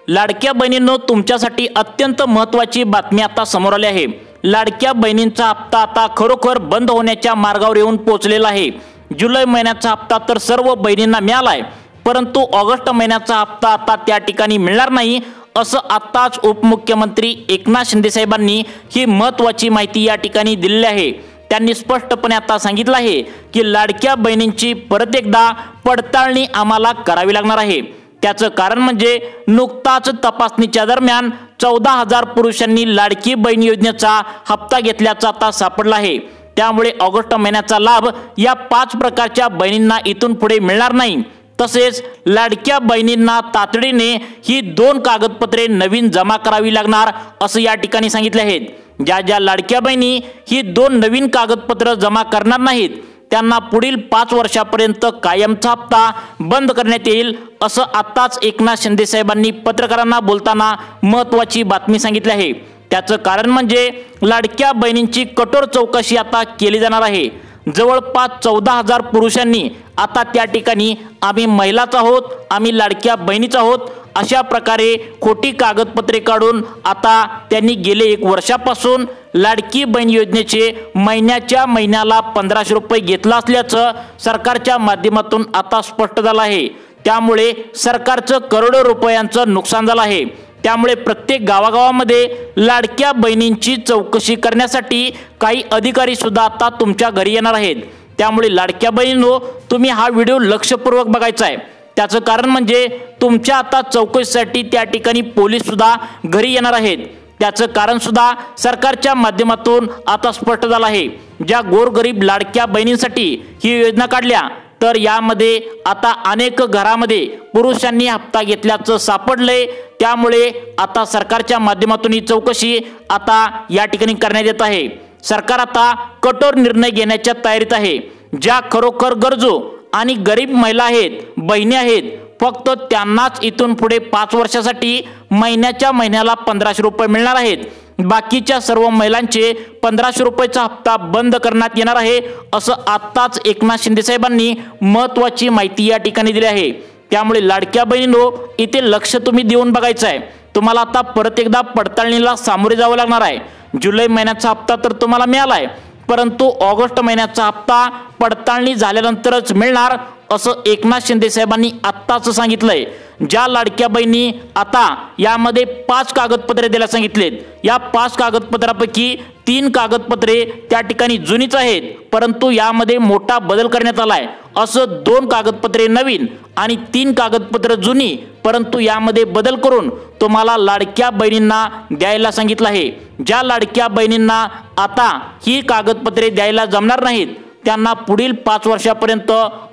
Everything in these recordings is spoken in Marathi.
लाडक्या बहिणींनो, तुमच्यासाठी अत्यंत महत्त्वाची बातमी आता समोर आली आहे। लाडक्या बहिणींचा हप्ता आता खरोखर बंद होण्याच्या मार्गावर येऊन पोहोचलेला आहे। जुलै महिन्याचा हप्ता तर सर्व बहिणींना मिळालाय, परंतु ऑगस्ट महिन्याचा हप्ता आता त्या ठिकाणी मिळणार नाही असं आताच उपमुख्यमंत्री एकनाथ शिंदे साहेबांनी ही महत्त्वाची माहिती या ठिकाणी दिलेली आहे। त्यांनी स्पष्टपणे आता सांगितलं आहे की लाडक्या बहिणींची परत एकदा पडताळणी आम्हाला करावी लागणार आहे। त्याचं कारण म्हणजे नुकताच तपासणीच्या दरम्यान 14,000 पुरुषांनी लाडकी बहीण योजनेचा हप्ता घेतल्याचा आता सापडला आहे। त्यामुळे ऑगस्ट महिन्याचा लाभ या 5 प्रकारच्या बहिणींना इथून पुढे मिळणार नाही। तसेच लाडक्या बहिणींना तातडीने ही 2 कागदपत्रे नवीन जमा करावी लागणार असं या ठिकाणी सांगितले आहे। ज्या लाडक्या बहिणी ही 2 नवीन कागदपत्र जमा करणार नाहीत त्यांना पुढील 5 वर्षापर्यंत कायमचा हप्ता बंद करण्यात येईल असं आताच एकनाथ शिंदे साहेबांनी पत्रकारांना बोलताना महत्त्वाची बातमी सांगितली आहे। त्याचं कारण म्हणजे लाडक्या बहिणींची कठोर चौकशी आता केली जाणार आहे। जवळपास 14,000 पुरुषांनी आता त्या ठिकाणी आम्ही महिलाच आहोत, आम्ही लाडक्या बहिणीच आहोत अशा प्रकारे खोटी कागदपत्रे काढून आता त्यांनी गेले 1 वर्षापासून लाडकी बहीण योजनेचे महिन्याला 1500 रुपये घेतला असल्याचं सरकारच्या माध्यमातून आता स्पष्ट झालं आहे। त्यामुळे सरकारचं करोडो रुपयांचं नुकसान झालं आहे। त्यामुळे प्रत्येक गावागावामध्ये लाडक्या बहिणींची चौकशी करण्यासाठी काही अधिकारी सुद्धा आता तुमच्या घरी येणार आहेत। त्यामुळे लाडक्या बहिणींनो, तुम्ही हा व्हिडिओ लक्षपूर्वक बघायचा आहे। त्याचं कारण म्हणजे तुमच्या आता चौकशीसाठी त्या ठिकाणी पोलीस सुद्धा घरी येणार आहेत। त्याचं कारण सुद्धा सरकारच्या माध्यमातून आता स्पष्ट झालं आहे। ज्या गोरगरीब लाडक्या बहिणींसाठी ही योजना काढल्या तर यामध्ये आता अनेक घरामध्ये पुरुषांनी हप्ता घेतल्याचं सापडलंय। त्यामुळे आता सरकारच्या माध्यमातून ही चौकशी आता या ठिकाणी करण्यात येत आहे। सरकार आता कठोर निर्णय घेण्याच्या तयारीत आहे। ज्या खरोखर गरजू आणि गरीब महिला आहेत, बहिणी आहेत, फक्त त्यांनाच इथून पुढे 5 वर्षासाठी महिन्याला 1500 रुपये मिळणार आहेत। बाकीच्या सर्व महिलांचे 1500 रुपयाचा हप्ता बंद करण्यात येणार आहे असं आताच एकनाथ शिंदे साहेबांनी महत्त्वाची माहिती या ठिकाणी दिली आहे। त्यामुळे लाडक्या बहिणींनो, इथे लक्ष तुम्ही देऊन बघायचं आहे। तुम्हाला आता परत एकदा पडताळणीला सामोरे जावं लागणार आहे। जुलै महिन्याचा हप्ता तर तुम्हाला मिळालाय, परंतु ऑगस्ट महिन्याचा हप्ता पडताळणी झाल्यानंतरच मिळणार असं एकनाथ शिंदे साहेबांनी आत्ताच सांगितलंय। ज्या लाडक्या बहिणी आता यामध्ये 5 कागदपत्रे द्यायला सांगितलेत, या 5 कागदपत्रापैकी 3 कागदपत्रे त्या ठिकाणी जुनीच आहेत, परंतु यामध्ये मोठा बदल करण्यात आलाय। असं 2 कागदपत्रे नवीन आणि 3 कागदपत्र जुनी, परंतु यामध्ये बदल करून तुम्हाला लाडक्या बहिणींना द्यायला सांगितलं आहे। ज्या लाडक्या बहिणींना आता ही कागदपत्रे द्यायला जमणार नाहीत त्यांना पुढील 5 वर्षापर्यंत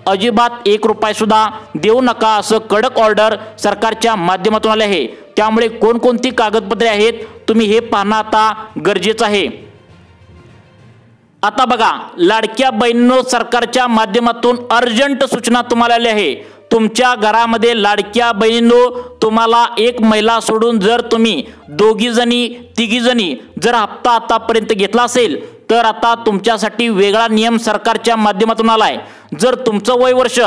अजिबात 1 रुपया सुद्धा देऊ नका असं कडक ऑर्डर सरकारच्या माध्यमातून आले आहे। त्यामुळे कोणकोणती कागदपत्रे आहेत तुम्ही हे पाहणं आता गरजेचं आहे। आता बघा, लाडक्या बहिणींनो, सरकारच्या माध्यमातून अर्जंट सूचना तुम्हाला आली आहे। तुमच्या घरामध्ये लाडक्या बहिणींनो, तुम्हाला एक महिला सोडून जर तुम्ही 2 जणी 3 जणी जर हप्ता आतापर्यंत घेतला असेल तर आता तुमच्यासाठी वेगळा नियम सरकारच्या माध्यमातून आलाय। जर तुमचं वय वर्ष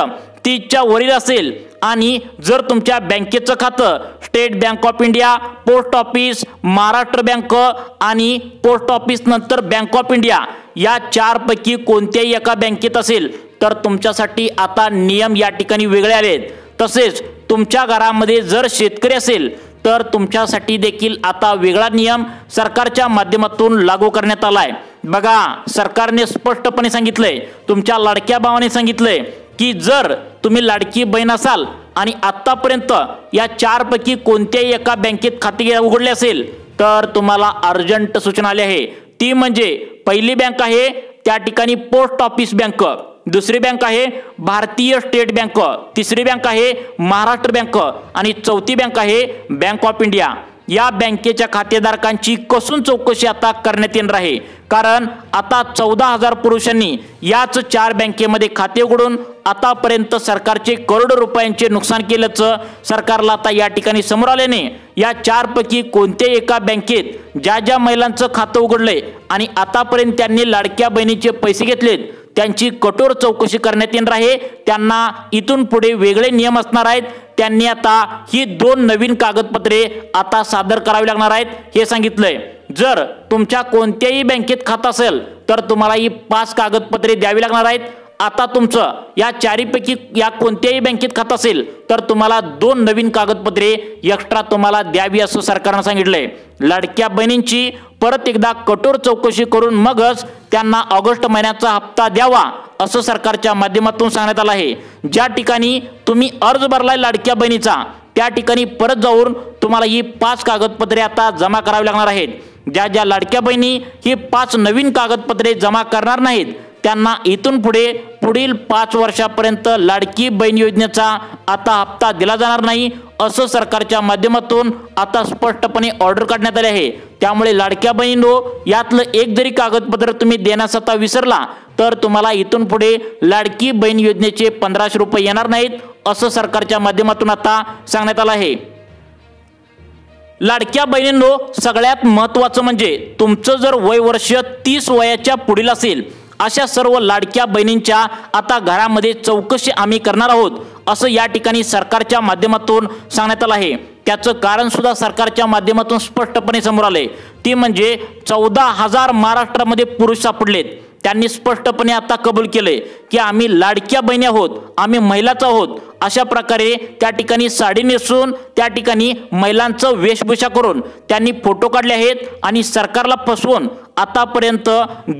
30च्या वरील असेल आणि जर तुमच्या बँकेचं खातं state Bank of India, post office, Maharashtra bank आणि पोस्ट ऑफिस नंतर बँक ऑफ इंडिया या 4 पैकी कोणत्याही एका बँकेत असेल तर तुमच्यासाठी आता नियम या ठिकाणी वेगळे आलेत। तसेच तुमच्या घरामध्ये जर शेतकरी असेल तर तुमच्यासाठी देखील आता वेगळा नियम सरकारच्या माध्यमातून लागू करण्यात आलाय। बघा, सरकारने स्पष्टपणे सांगितलंय, तुमच्या लाडक्या भावाने सांगितलंय की जर तुम्ही लाडकी बहीण असाल आणि आतापर्यंत या 4 पैकी कोणत्याही एका बँकेत खाते उघडले असेल तर तुम्हाला अर्जंट सूचना आली आहे। ती म्हणजे पहिली बँक आहे त्या ठिकाणी पोस्ट ऑफिस बँक, दुसरी बँक आहे भारतीय स्टेट बँक, तिसरी बँक आहे महाराष्ट्र बँक आणि चौथी बँक आहे बँक ऑफ इंडिया। या बँकेच्या खातेधारकांची कसून चौकशी आता करण्यात येणार आहे। कारण आता 14,000 पुरुषांनी याच 4 बँकेमध्ये खाते उघडून आतापर्यंत सरकारचे करोडो रुपयांचे नुकसान केल्याचं सरकारला आता या ठिकाणी समोर आल्याने या 4 पैकी कोणत्याही एका बँकेत ज्या महिलांचं खातं उघडलंय आणि आतापर्यंत त्यांनी लाडक्या बहिणीचे पैसे घेतलेत त्यांची कठोर चौकशी करण्यात येणार आहे। त्यांना इथून पुढे वेगळे नियम असणार आहेत। त्यांनी आता ही 2 नवीन कागदपत्रे आता सादर करावी लागणार आहेत हे सांगितलंय। जर तुमच्या कोणत्याही बँकेत खातं असेल तर तुम्हाला ही 5 कागदपत्रे द्यावी लागणार आहेत। आता तुमचं या 4पैकी या कोणत्याही बँकेत खातं असेल तर तुम्हाला 2 नवीन कागदपत्रे एक्स्ट्रा तुम्हाला द्यावी असं सरकारनं सांगितलंय। लाडक्या बहिणींची परत एकदा कठोर चौकशी करून मगच त्यांना ऑगस्ट महिन्याचा हप्ता द्यावा असं सरकारच्या माध्यमातून सांगण्यात आलं आहे। ज्या ठिकाणी तुम्ही अर्ज भरलाय लाडक्या बहिणीचा त्या ठिकाणी परत जाऊन तुम्हाला ही 5 कागदपत्रे आता जमा करावी लागणार आहेत। ज्या ज्या लाडक्या बहिणी ही 5 नवीन कागदपत्रे जमा करणार नाहीत त्यांना इथून पुढील 5 वर्षापर्यंत लाडकी बहीण योजनेचा आता हप्ता दिला जाणार नाही असं सरकारच्या माध्यमातून आता स्पष्टपणे ऑर्डर काढण्यात आली आहे। त्यामुळे लाडक्या बहिणींनो यातलं एक जरी कागदपत्र तुम्ही देण्यास आता विसरला तर तुम्हाला इथून पुढे लाडकी बहीण योजनेचे 1500 रुपये येणार नाहीत असं सरकारच्या माध्यमातून आता सांगण्यात आलं आहे। लाडक्या बहिणींनो सगळ्यात महत्त्वाचं म्हणजे तुमचं जर वय वर्ष 30 वयाच्या पुढील असेल अशा सर्व लाडक्या बहिणींच्या आता घरामध्ये चौकशी आम्ही करणार आहोत असं या ठिकाणी सरकारच्या माध्यमातून सांगण्यात आलं आहे। त्याचं कारण सुद्धा सरकारच्या माध्यमातून स्पष्टपणे समोर आले ती म्हणजे 14,000 महाराष्ट्रामध्ये पुरुष सापडलेत। त्यांनी स्पष्टपणे आता कबूल केले की आम्ही लाडक्या बहिणी आहोत, आम्ही महिलाच आहोत। अशा प्रकारे त्या ठिकाणी साडी नेसून त्या ठिकाणी महिलांचं वेशभूषा करून त्यांनी फोटो काढले आहेत आणि सरकारला फसवून आतापर्यंत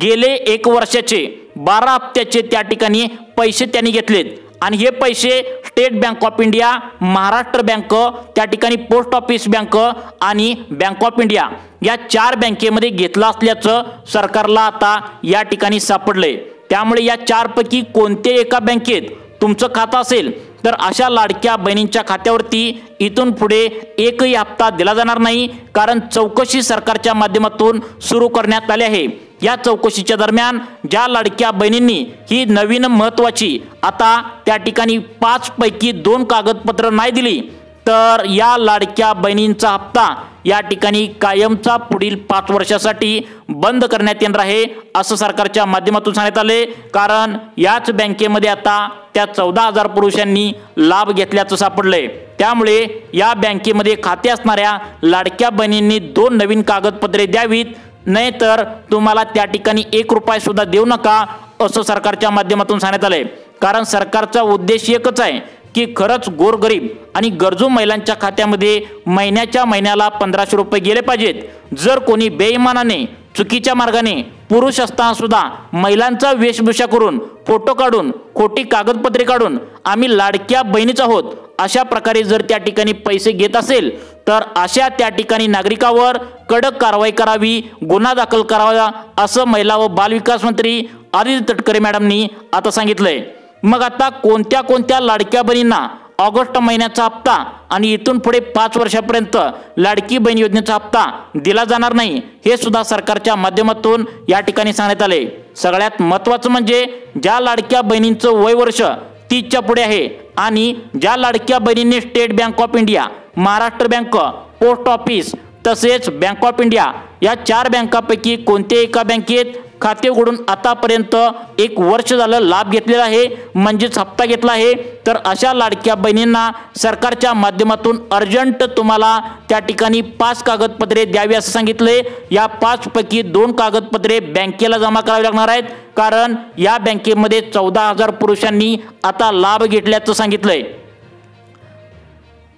गेले 1 वर्षाचे 12 हप्त्याचे त्या ठिकाणी पैसे त्यांनी घेतलेत आणि हे पैसे state Bank of India, Maharashtra bank, त्या ठिकाणी पोस्ट ऑफिस बँक आणि बँक ऑफ इंडिया या 4 बँकेमध्ये घेतला असल्याचं सरकारला आता या ठिकाणी सापडलंय। त्यामुळे या 4 पैकी कोणत्याही एका बँकेत तुमचं खातं असेल तर अशा लाडक्या बहिणींच्या खात्यावरती इथून पुढे एकही हप्ता दिला जाणार नाही कारण चौकशी सरकारच्या माध्यमातून सुरू करण्यात आली आहे। या चौकशीच्या दरम्यान ज्या लाडक्या बहिणींनी ही नवीन महत्त्वाची आता त्या ठिकाणी 5 पैकी 2 कागदपत्र नाही दिली तर या लाडक्या बहिणींचा हप्ता या ठिकाणी कायमचा पुढील 5 वर्षासाठी बंद करण्यात येणार आहे असं सरकारच्या माध्यमातून सांगण्यात आले। कारण याच बँकेमध्ये आता त्या 14,000 पुरुषांनी लाभ घेतल्याचं सापडलंय। त्यामुळे या बँकेमध्ये खाते असणाऱ्या लाडक्या बहिणींनी 2 नवीन कागदपत्रे द्यावीत, नाहीतर तुम्हाला त्या ठिकाणी 1 रुपया सुद्धा देऊ नका असं सरकारच्या माध्यमातून सांगण्यात आलंय। कारण सरकारचा उद्देश एकच आहे की खरंच गोरगरीब आणि गरजू महिलांच्या खात्यामध्ये महिन्याच्या महिन्याला 1500 रुपये गेले पाहिजेत। जर कोणी बेईमानाने चुकीच्या मार्गाने पुरुष असताना सुद्धा महिलांचा वेशभूषा करून फोटो काढून खोटी कागदपत्रे काढून आम्ही लाडक्या बहिणीच आहोत अशा प्रकारे जर त्या ठिकाणी पैसे घेत असेल तर अशा त्या ठिकाणी नागरिकावर कडक कारवाई करावी, गुन्हा दाखल करावा असं महिला व बालविकास मंत्री आदित्य तटकरे मॅडमनी आता सांगितलंय। मग आता कोणत्या कोणत्या लाडक्या बहिणींना ऑगस्ट महिन्याचा हप्ता आणि इथून पुढे 5 वर्षापर्यंत लाडकी बहीण योजनेचा हप्ता दिला जाणार नाही हे सुद्धा सरकारच्या माध्यमातून या ठिकाणी सांगण्यात आले। सगळ्यात महत्त्वाचं म्हणजे ज्या लाडक्या बहिणींचं वय वर्ष 30च्या पुढे आहे आणि ज्या लाडक्या बहिणींनी State Bank of India, Maharashtra bank, post office तसेच बँक ऑफ इंडिया या 4 बँकांपैकी कोणत्याही एका बँकेत खाते उघडून आतापर्यंत 1 वर्ष झालं लाभ घेतलेला आहे म्हणजेच हप्ता घेतला आहे तर अशा लाडक्या बहिणींना सरकारच्या माध्यमातून अर्जंट तुम्हाला त्या ठिकाणी 5 कागदपत्रे द्यावी असं सांगितले। या 5 पैकी 2 कागदपत्रे बँकेला जमा करावी लागणार आहेत कारण या बँकेमध्ये 14,000 पुरुषांनी आता लाभ घेतल्याचं सांगितलंय।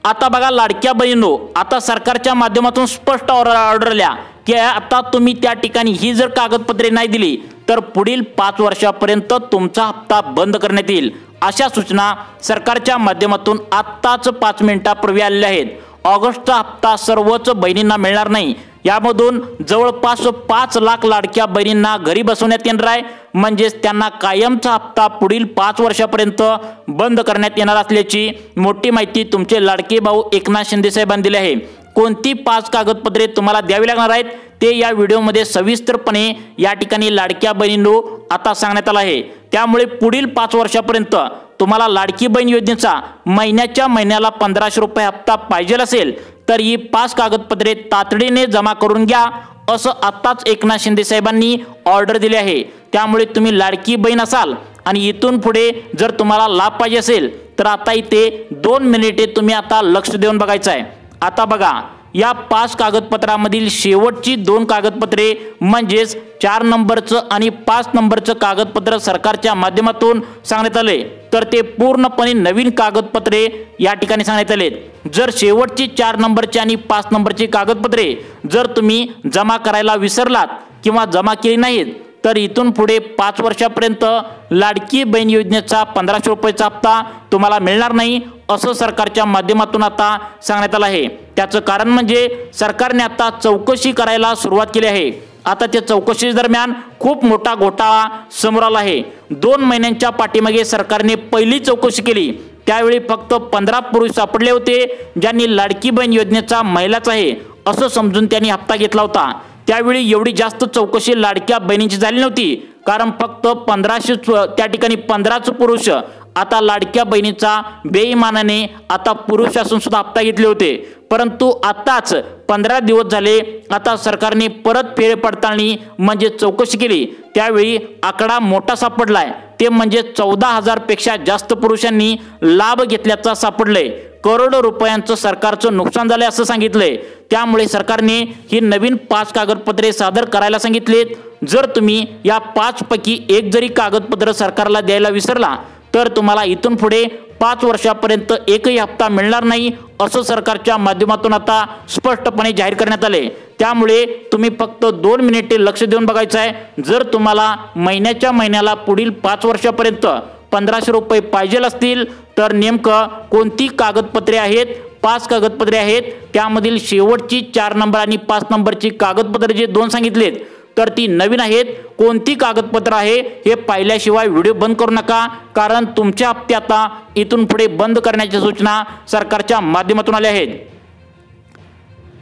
आता बघा लाडक्या बहिणींनो, आता सरकारच्या माध्यमातून स्पष्ट ऑर्डर आल्या की आता तुम्ही त्या ठिकाणी ही जर कागदपत्रे नाही दिली तर पुढील 5 वर्षापर्यंत तुमचा हप्ता बंद करण्यात येईल अशा सूचना सरकारच्या माध्यमातून आत्ताच 5 मिनिटांपूर्वी आलेल्या आहेत। ऑगस्टचा हप्ता सर्वच बहिणींना मिळणार नाही। यामधून जवळपास 5 लाख लाडक्या बहिणींना घरी बसवण्यात येणार आहे म्हणजेच त्यांना कायमचा हप्ता पुढील 5 वर्षापर्यंत बंद करण्यात येणार असल्याची मोठी माहिती तुमचे लाडके भाऊ एकनाथ शिंदे साहेबांनी दिली आहे। कोणती 5 कागदपत्रे तुम्हाला द्यावी लागणार आहेत ते या व्हिडिओमध्ये सविस्तरपणे या ठिकाणी लाडक्या बहिणींनो आता सांगण्यात आलं आहे। त्यामुळे पुढील 5 वर्षापर्यंत तुम्हाला लाडकी बहीण योजनेचा महिन्याच्या महिन्याला 1500 रुपये हप्ता पाहिजे असेल तर ही 5 कागदपत्रे तातडीने जमा करून घ्या असं आत्ताच एकनाथ शिंदे साहेबांनी ऑर्डर दिली आहे। त्यामुळे तुम्ही लाडकी बहीण असाल आणि इथून पुढे जर तुम्हाला लाभ पाहिजे असेल तर आता इथे 2 मिनिटे तुम्ही आता लक्ष देऊन बघायचं आहे। आता बघा, या 5 कागदपत्रामधील शेवटची 2 कागदपत्रे म्हणजेच 4 नंबरचं आणि 5 नंबरचं कागदपत्र सरकारच्या माध्यमातून सांगण्यात आले, तर ते पूर्णपणे नवीन कागदपत्रे या ठिकाणी सांगण्यात आले। जर शेवटची 4 नंबरची आणि 5 नंबरची कागदपत्रे जर तुम्ही जमा करायला विसरलात किंवा जमा केली नाहीत तर इथून पुढे 5 वर्षापर्यंत लाडकी बहीण योजनेचा 1500 रुपयाचा हप्ता तुम्हाला मिळणार नाही, असं सरकारच्या माध्यमातून आता सांगण्यात आलं आहे। त्याचं कारण म्हणजे सरकारने आता चौकशी करायला सुरुवात केली आहे। आता त्या चौकशी दरम्यान खूप मोठा घोटाळा समोर आला आहे। 2 महिन्यांच्या पाठीमागे सरकारने पहिली चौकशी केली, त्यावेळी फक्त 15 पुरुष सापडले होते ज्यांनी लाडकी बहीण योजनेचा महिलाच आहे असं समजून त्यांनी हप्ता घेतला होता। त्यावेळी एवढी जास्त चौकशी लाडक्या बहिणींची झाली नव्हती, कारण फक्त 1500 त्या ठिकाणी 15च पुरुष आता लाडक्या बहिणीचा बेईमानाने आता पुरुष असून सुद्धा हप्ता घेतले होते। परंतु आताच 15 दिवस झाले आता सरकारने परत फेर पडताळणी म्हणजे चौकशी केली, त्यावेळी आकडा मोठा सापडलाय, ते म्हणजे 14,000 पेक्षा जास्त पुरुषांनी लाभ घेतल्याचा सापडले। करोडो रुपयांचं सरकारचं नुकसान झाले असं सांगितलंय। त्यामुळे सरकारने ही नवीन 5 कागदपत्रे सादर करायला सांगितलेत। जर तुम्ही या 5 पैकी एक जरी कागदपत्र सरकारला द्यायला विसरला तर तुम्हाला इथून पुढे 5 वर्षापर्यंत एकही हप्ता मिळणार नाही, असं सरकारच्या माध्यमातून आता स्पष्टपणे जाहीर करण्यात आले। त्यामुळे तुम्ही फक्त 2 मिनिटे लक्ष देऊन बघायचं आहे। जर तुम्हाला महिन्याला पुढील 5 वर्षापर्यंत 1500 रुपये पाहिजे असतील तर नेमकं कोणती कागदपत्रे आहेत, 5 कागदपत्रे आहेत, त्यामधील शेवटची 4 नंबर आणि 5 नंबरची कागदपत्रे जे 2 सांगितलेत तर ती नवीन आहेत, कोणती कागदपत्र आहे हे पाहिल्याशिवाय व्हिडिओ बंद करू नका, कारण तुमचे हप्ते आता इथून पुढे बंद करण्याच्या सूचना सरकारच्या माध्यमातून आल्या आहेत।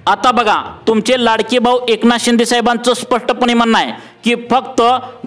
आता बघा, तुमचे लाडके भाऊ एकनाथ शिंदे साहेबांचं स्पष्टपणे म्हणणं आहे की फक्त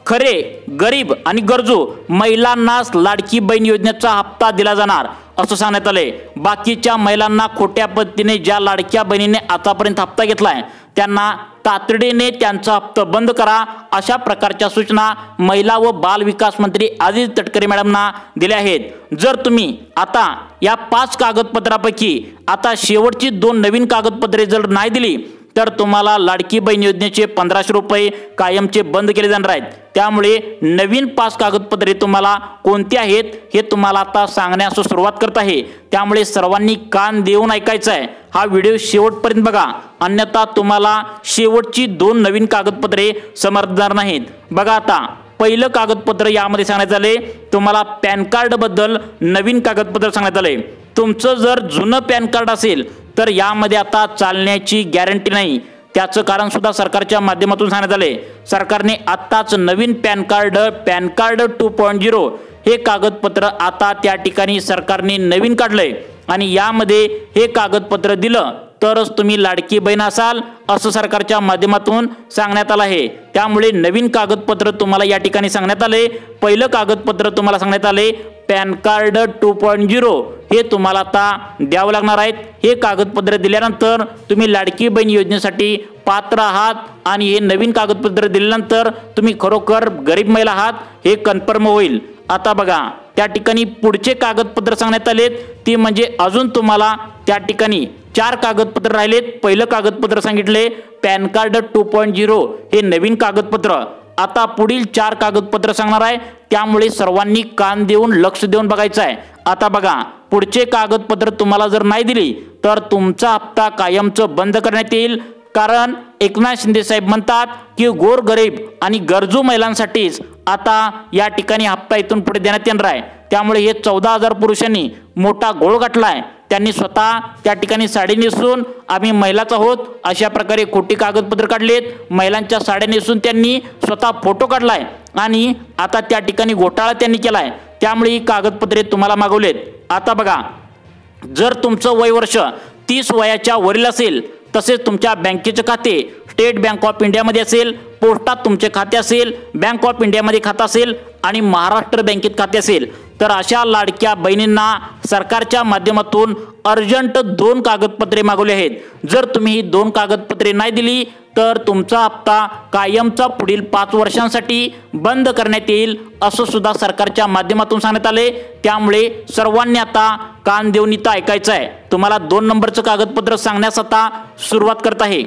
खरे गरीब आणि गरजू महिलांनाच लाडकी बहीण योजनेचा हप्ता दिला जाणार असं सांगण्यात आले। बाकीच्या महिलांना खोट्या पद्धतीने ज्या लाडक्या बहिणीने आतापर्यंत हप्ता घेतलाय त्यांना तातडीने त्यांचा हप्ता बंद करा, अशा प्रकारच्या सूचना महिला व बाल विकास मंत्री आदित्य तटकरे मॅडमना दिल्या आहेत। जर तुम्ही आता या 5 कागदपत्रापैकी आता शेवटची 2 नवीन कागदपत्रे जर नाही दिली तर तुम्हाला लाडकी बहीण योजनेचे 1500 रुपये कायमचे बंद केले जाणार आहेत। त्यामुळे नवीन 5 कागदपत्रे तुम्हाला कोणती आहेत हे तुम्हाला आता सांगण्यास सुरुवात करत आहे। त्यामुळे सर्वांनी कान देऊन ऐकायचं आहे, हा व्हिडिओ शेवटपर्यंत बघा, अन्यथा तुम्हाला शेवटची 2 नवीन कागदपत्रे समजणार नाहीत। बघा, आता पहिलं कागदपत्र यामध्ये सांगण्यात आले, तुम्हाला पॅन कार्ड बद्दल नवीन कागदपत्र सांगण्यात आले। तुमचं जर जुनं पॅन कार्ड असेल तर यामध्ये आता चालण्याची गॅरंटी नाही, त्याचं कारण सुद्धा सरकारच्या माध्यमातून सांगण्यात आले। सरकारने आत्ताच नवीन पॅन कार्ड 2.0 हे कागदपत्र आता त्या ठिकाणी सरकारने नवीन काढलंय आणि यामध्ये हे कागदपत्र दिलं तरच तुम्ही लाडकी बहीण असाल असं सरकारच्या माध्यमातून सांगण्यात आलं आहे। त्यामुळे नवीन कागदपत्र तुम्हाला या ठिकाणी सांगण्यात आले। पहिलं कागदपत्र तुम्हाला सांगण्यात आले पॅन कार्ड 2.0 हे तुम्हाला आता द्यावं लागणार आहेत। हे कागदपत्र दिल्यानंतर तुम्ही लाडकी बहीण योजनेसाठी पात्र आहात आणि हे नवीन कागदपत्र दिल्यानंतर तुम्ही खरोखर गरीब महिला आहात हे कन्फर्म होईल। आता बघा, त्या ठिकाणी पुढचे कागदपत्र सांगण्यात आलेत, ती म्हणजे अजून तुम्हाला त्या ठिकाणी 4 कागदपत्र राहिलेत। पहिलं कागदपत्र सांगितले पॅन कार्ड 2.0 हे नवीन कागदपत्र, आता पुढील 4 कागदपत्र सांगणार आहे, त्यामुळे सर्वांनी कान देऊन लक्ष देऊन बघायचं आहे। आता बघा, पुढचे कागदपत्र तुम्हाला जर नाही दिली तर तुमचा हप्ता कायमचं बंद करण्यात येईल, कारण एकनाथ शिंदे साहेब म्हणतात की गोरगरीब आणि गरजू महिलांसाठीच आता या ठिकाणी हप्ता इथून पुढे देण्यात येणार आहे। त्यामुळे हे 14,000 पुरुषांनी मोठा घोळ घातलाय। त्यांनी स्वतः त्या ठिकाणी साडी नेसून आम्ही महिलाच आहोत अशा प्रकारे खोटी कागदपत्र काढलेत, महिलांच्या साड्या नेसून त्यांनी स्वतः फोटो काढलाय आणि आता त्या ठिकाणी घोटाळा त्यांनी केलाय। त्यामुळे ही कागदपत्रे तुम्हाला मागवलेत। आता बघा, जर तुमचं वय वर्ष 30 वयाच्या वरील असेल, तसेच तुमच्या बँकेचे खाते स्टेट बँक ऑफ इंडियामध्ये असेल, पोस्टात तुमचे खाते असेल, बँक ऑफ इंडियामध्ये खाते असेल आणि महाराष्ट्र बँकेत खाते असेल, तर अशा लाडक्या बहिणींना सरकारच्या माध्यमातून अर्जंट 2 कागदपत्रे मागवली आहेत। जर तुम्ही ही 2 कागदपत्रे नाही दिली तर तुमचा हप्ता कायमचा पुढील 5 वर्षांसाठी बंद करण्यात येईल असं सुद्धा सरकारच्या माध्यमातून सांगण्यात आले। त्यामुळे सर्वांनी आता कान देऊन इथं ऐकायचं आहे। तुम्हाला 2 नंबरचं कागदपत्र सांगण्यास आता सुरुवात करत आहे।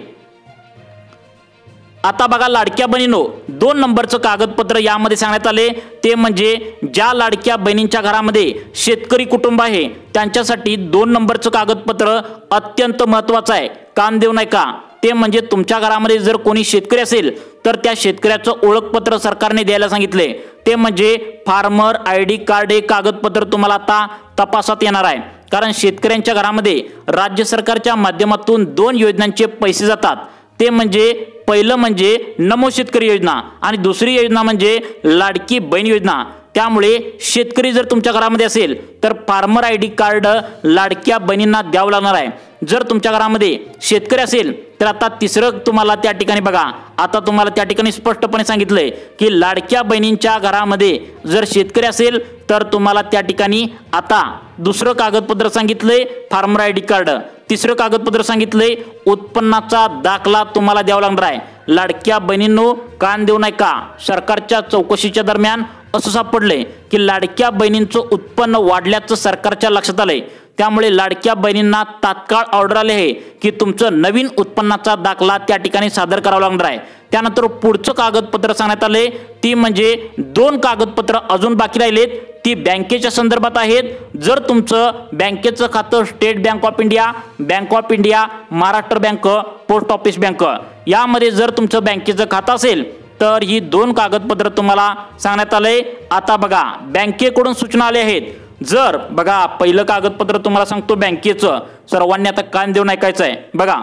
आता बघा लाडक्या बहिणींनो, 2 नंबरचं कागदपत्र यामध्ये सांगण्यात आले ते म्हणजे ज्या लाडक्या बहिणींच्या घरामध्ये शेतकरी कुटुंब आहे त्यांच्यासाठी 2 नंबरचं कागदपत्र अत्यंत महत्त्वाचं आहे। कान देऊ नका। ते म्हणजे तुमच्या घरामध्ये जर कोणी शेतकरी असेल तर त्या शेतकऱ्याचं ओळखपत्र सरकारने द्यायला सांगितले। ते म्हणजे फार्मर ID कार्ड हे कागदपत्र तुम्हाला आता तपासात येणार आहे। कारण शेतकऱ्यांच्या घरामध्ये राज्य सरकारच्या माध्यमातून 2 योजनांचे पैसे जातात। ते म्हणजे पहिलं म्हणजे नमो शेतकरी योजना आणि दुसरी योजना म्हणजे लाडकी बहीण योजना। त्यामुळे शेतकरी जर तुमच्या घरामध्ये असेल तर फार्मर ID कार्ड लाडक्या बहिणींना द्यावं लागणार आहे। जर तुमच्या घरामध्ये शेतकरी असेल तर आता तिसरं तुम्हाला त्या ठिकाणी बघा, आता तुम्हाला त्या ठिकाणी स्पष्टपणे सांगितलंय की लाडक्या बहिणींच्या घरामध्ये जर शेतकरी असेल तर तुम्हाला त्या ठिकाणी आता दुसरं कागदपत्र सांगितलंय फार्मर ID कार्ड, तिसरं कागदपत्र सांगितलंय उत्पन्नाचा दाखला तुम्हाला द्यावा लागणार आहे। लाडक्या बहिणींनो कान देऊ नका। सरकारच्या चौकशीच्या दरम्यान असं सापडले की लाडक्या बहिणींचं उत्पन्न वाढल्याचं सरकारच्या लक्षात आलंय। त्यामुळे लाडक्या बहिणींना तात्काळ ऑर्डर आले आहे की तुमचं नवीन उत्पन्नाचा दाखला त्या ठिकाणी सादर करावा लागणार आहे। त्यानंतर पुढचं कागदपत्र सांगण्यात आले ती म्हणजे 2 कागदपत्र अजून बाकी राहिलेत, ती बँकेच्या संदर्भात आहेत। जर तुमचं बँकेचं खातं state Bank of India, Maharashtra bank, post office bank यामध्ये जर तुमचं बँकेचं खातं असेल तर ही 2 कागदपत्र तुम्हाला सांगण्यात आले। आता बघा बँकेकडून सूचना आल्या आहेत। जर बघा पहिलं कागदपत्र तुम्हाला सांगतो बँकेचं, सर्वांनी आता कान देऊन ऐकायचं आहे। बघा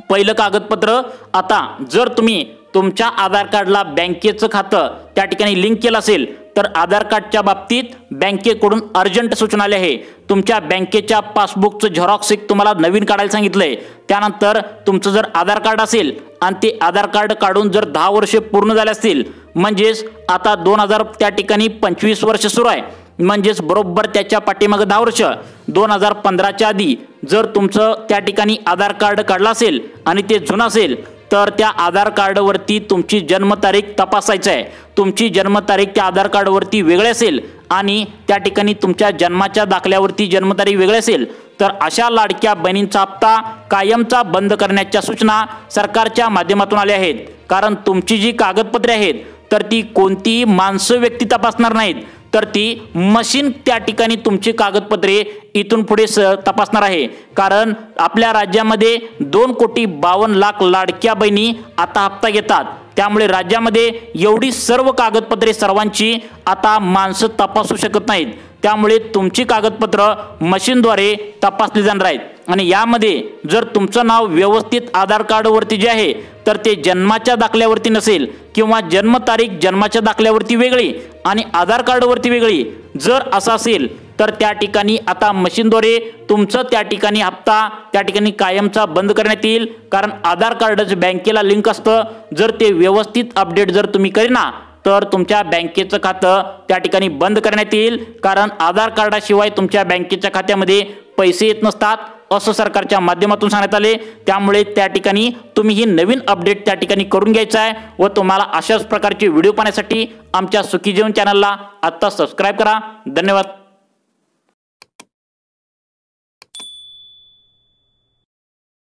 पहिलं कागदपत्र, आता जर तुम्ही तुमच्या आधार कार्डला बँकेचं खातं त्या ठिकाणी लिंक केलं असेल तर आधार कार्डच्या बाबतीत बँकेकडून अर्जंट सूचना आली आहे। तुमच्या बँकेच्या पासबुकचं झेरॉक्स एक तुम्हाला नवीन काढायला सांगितलंय। त्यानंतर तुमचं जर आधार कार्ड असेल आणि ते आधार कार्ड काढून जर 10 वर्षे पूर्ण झाले असतील, म्हणजेच आता 2000 त्या ठिकाणी 25 वर्ष सुरू आहे, म्हणजेच बरोबर त्याच्या पाठीमागे 10 वर्ष 2015च्या आधी जर तुमचं त्या ठिकाणी आधार कार्ड काढलं असेल आणि ते जुनं असेल तर त्या आधार कार्डवरती तुमची जन्मतारीख तपासायची आहे। तुमची जन्मतारीख त्या आधार कार्डवरती वेगळी असेल आणि त्या ठिकाणी तुमच्या जन्माच्या दाखल्यावरती जन्मतारीख वेगळी असेल तर अशा लाडक्या बहिणींचा हप्ता कायमचा बंद करण्याच्या सूचना सरकारच्या माध्यमातून आल्या आहेत। कारण तुमची जी कागदपत्रे आहेत तर ती कोणतीही माणसं व्यक्ती तपासणार नाहीत, तर ती मशीन त्या ठिकाणी तुमची कागदपत्रे इथून पुढे तपासणार आहे। कारण आपल्या राज्यामध्ये 2,52,00,000 लाडक्या बहिणी आता हप्ता घेतात। त्यामुळे राज्यामध्ये एवढी सर्व कागदपत्रे सर्वांची आता माणसं तपासू शकत नाहीत। त्यामुळे तुमची कागदपत्र मशीनद्वारे तपासली जाणार आहेत। आणि यामध्ये जर तुमचं नाव व्यवस्थित आधार कार्डवरती जे आहे तर ते जन्माच्या दाखल्यावरती नसेल किंवा जन्मतारीख जन्माच्या दाखल्यावरती वेगळी आणि आधार कार्डवरती वेगळी जर असं असेल तर त्या ठिकाणी आता मशीनद्वारे तुमचं त्या ठिकाणी हप्ता त्या ठिकाणी कायमचा बंद करण्यात येईल। कारण आधार कार्डच बँकेला लिंक असतं, जर ते व्यवस्थित अपडेट जर तुम्ही करीना तर तुमच्या बँकेचं खातं त्या ठिकाणी बंद करण्यात येईल। कारण आधार कार्डाशिवाय तुमच्या बँकेच्या खात्यामध्ये पैसे येत नसतात असं सरकारच्या माध्यमातून सांगण्यात आले। त्यामुळे त्या ठिकाणी तुम्ही ही नवीन अपडेट त्या ठिकाणी करून घ्यायचं आहे व तुम्हाला अशाच प्रकारचे व्हिडिओ पाहण्यासाठी आमच्या सुखी जीवन चॅनलला आता सबस्क्राइब करा। धन्यवाद।